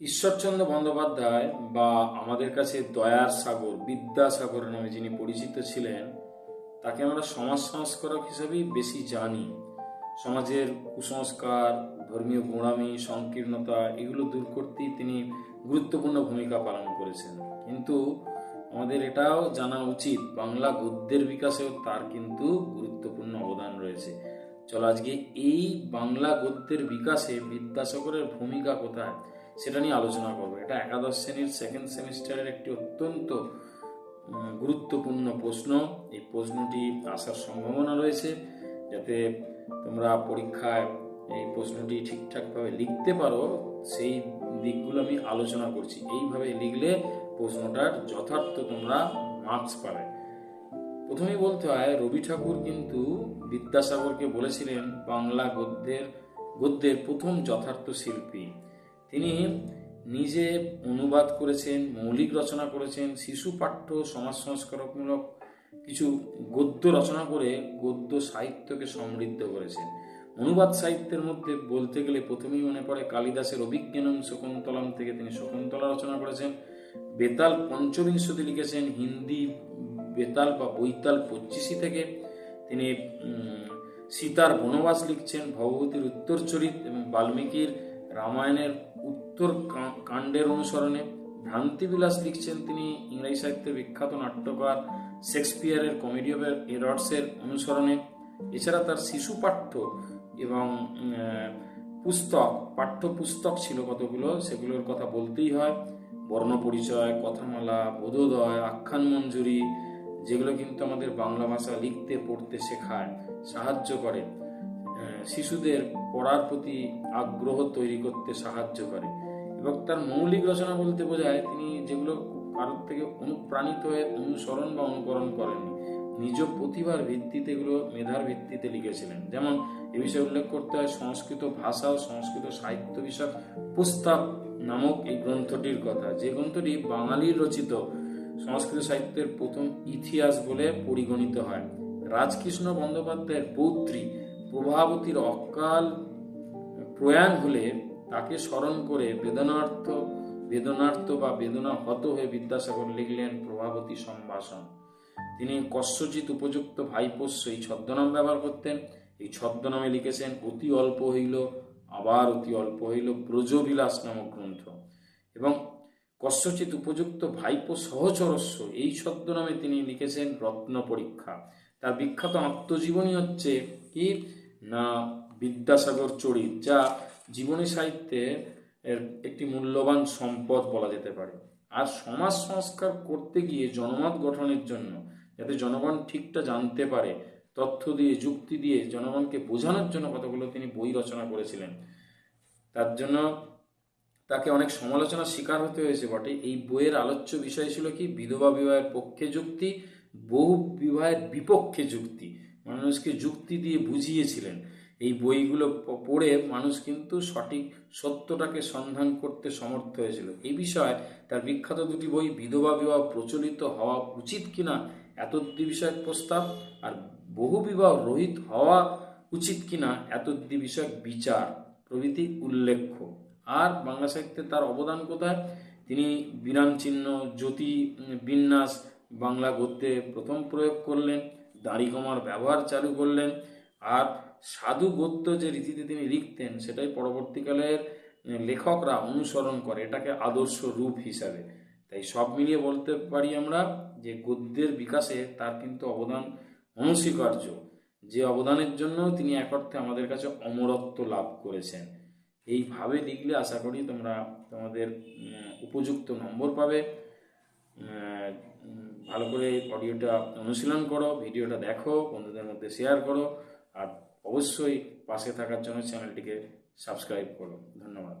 ঈশ্বরচন্দ্র বন্দ্যোপাধ্যায় বা আমাদের কাছে দয়ার সাগর, বিদ্যাসাগর নামে যিনি পরিচিত ছিলেন, তাকে আমরা সমাজ সংস্কারক হিসেবেই বেশি জানি। সমাজের কুসংস্কার, ধর্মীয় গোঁড়ামি, সংকীর্ণতা এগুলো দূর করতেই তিনি গুরুত্বপূর্ণ ভূমিকা পালন করেছেন। কিন্তু আমাদের এটাও জানা উচিত, বাংলা গদ্যের বিকাশেও তার কিন্তু গুরুত্বপূর্ণ অবদান রয়েছে। চলো আজকে এই বাংলা গদ্যের বিকাশে বিদ্যাসাগরের ভূমিকা কোথায় সেটা নিয়ে আলোচনা করবো। এটা একাদশ শ্রেণীর সেকেন্ড সেমিস্টারের একটি অত্যন্ত গুরুত্বপূর্ণ প্রশ্ন। এই প্রশ্নটি আসার সম্ভাবনা রয়েছে, যাতে তোমরা পরীক্ষায় এই প্রশ্নটি ঠিকঠাকভাবে লিখতে পারো সেই দিকগুলো আমি আলোচনা করছি। এইভাবে লিখলে প্রশ্নটার যথার্থ তোমরা মার্কস পাবে। প্রথমেই বলতে হয়, রবি ঠাকুর কিন্তু বিদ্যাসাগরকে বলেছিলেন বাংলা গদ্যের প্রথম যথার্থ শিল্পী। তিনি নিজে অনুবাদ করেছেন, মৌলিক রচনা করেছেন, শিশু পাঠ্য সমাজ সংস্কারকমূলক কিছু গদ্য রচনা করে গদ্য সাহিত্যকে সমৃদ্ধ করেছেন। অনুবাদ সাহিত্যের মধ্যে বলতে গেলে প্রথমেই মনে পড়ে কালিদাসের অভিজ্ঞানম শকুন্তলম থেকে তিনি শকুন্তলা রচনা করেছেন। বেতাল পঞ্চবিংশতি লিখেছেন, হিন্দি বেতাল বা বৈতাল 25 থেকে তিনি সীতার বনবাস লিখছেন, ভগবতীর উত্তরচরিত এবং বাল্মীকির রামায়ণের উত্তর কাণ্ডের অনুসরণে। ভ্রান্তিবিলাস লিখছেন তিনি ইংরেজি সাহিত্যের বিখ্যাত নাট্যকার শেক্সপিয়ারের কমেডি অফ এরর্সের অনুসরণে। এছাড়া তার শিশু পাঠ্য এবং পাঠ্যপুস্তক ছিল কতগুলো, সেগুলোর কথা বলতেই হয়। বর্ণপরিচয়, কথামালা, বোধোদয়, আখ্যান মঞ্জুরি, যেগুলো কিন্তু আমাদের বাংলা ভাষা লিখতে পড়তে শেখায়, সাহায্য করে, শিশুদের পড়ার প্রতি আগ্রহ তৈরি করতে সাহায্য করে। এবং তার মৌলিক রচনা বলতে বোঝায় তিনি যেগুলো কারোর থেকে অনুপ্রাণিত হয়ে অনুসরণ বা অনুকরণ করেননি, নিজ প্রতিভার ভিত্তিতে এগুলো মেধার ভিত্তিতে লিখেছিলেন। যেমন এ বিষয়ে উল্লেখ করতে হয় সংস্কৃত ভাষা ও সংস্কৃত সাহিত্য বিষয়ক প্রস্তাব নামক এই গ্রন্থটির কথা, যে গ্রন্থটি বাঙালির রচিত সংস্কৃত সাহিত্যের প্রথম ইতিহাস বলে পরিগণিত হয়। রাজকৃষ্ণ বন্দ্যোপাধ্যায়ের পৌত্রী প্রভাবতীর অকাল প্রয়াণ হলে তাকে স্মরণ করে বেদনার্থ বা বেদনাহত হয়ে বিদ্যাসাগর লিখলেন প্রভাবতী সম্ভাষণ। তিনি কস্যচিৎ উপযুক্ত ভাইপোষ্য এই ছদ্মনাম ব্যবহার করতেন। এই ছদ্মনামে লিখেছেন অতি অল্প হইল, আবার অতি অল্প হইল ব্রজবিলাস নামক গ্রন্থ। এবং কস্যচিৎ উপযুক্ত ভাইপো সহচরস্য এই ছদ্মনামে তিনি লিখেছেন রত্ন পরীক্ষা। তার বিখ্যাত আত্মজীবনী হচ্ছে কি না বিদ্যাসাগর চরিত, যা জীবনী সাহিত্যে একটি মূল্যবান সম্পদ বলা যেতে পারে। আর সমাজ সংস্কার করতে গিয়ে জনমত গঠনের জন্য, যাতে জনগণ ঠিকটা জানতে পারে, তথ্য দিয়ে যুক্তি দিয়ে জনগণকে বোঝানোর জন্য কতগুলো তিনি বই রচনা করেছিলেন। তার জন্য তাকে অনেক সমালোচনার শিকার হতে হয়েছে বটে। এই বইয়ের আলোচ্য বিষয় ছিল কি বিধবা বিবাহের পক্ষে যুক্তি, বহু বিবাহের বিপক্ষে যুক্তি। মানুষকে যুক্তি দিয়ে বুঝিয়েছিলেন। এই বইগুলো পড়ে মানুষ কিন্তু সঠিক সত্যটাকে সন্ধান করতে সমর্থ হয়েছিল। এই বিষয়ে তার বিখ্যাত দুটি বই, বিধবা বিবাহ প্রচলিত হওয়া উচিত কিনা এতদ্দি বিষয়ক প্রস্তাব, আর বহু বিবাহ রহিত হওয়া উচিত কিনা এতদ্দি বিষয়ক বিচার প্রভৃতি উল্লেখ্য। আর বাংলা সাহিত্যে তার অবদান কোথায়? তিনি বিরাম চিহ্ন, জ্যোতি বিন্যাস বাংলা গদ্যে প্রথম প্রয়োগ করলেন, দাড়ি কমার ব্যবহার চালু করলেন। আর সাধু গদ্য যে রীতিতে তিনি লিখতেন সেটাই পরবর্তীকালের লেখকরা অনুসরণ করে, এটাকে আদর্শ রূপ হিসাবে। তাই সব মিলিয়ে বলতে পারি আমরা যে গদ্যের বিকাশে তার কিন্তু অবদান অনস্বীকার্য, যে অবদানের জন্য তিনি এক অর্থে আমাদের কাছে অমরত্ব লাভ করেছেন। এইভাবে লিখলে আশা করি তোমরা তোমাদের উপযুক্ত নম্বর পাবে। ভালো করে অডিওটা অনুশীলন করো, ভিডিওটা দেখো, বন্ধুদের মধ্যে শেয়ার করো, আর অবশ্যই পাশে থাকার জন্য চ্যানেলটিকে সাবস্ক্রাইব করো। ধন্যবাদ।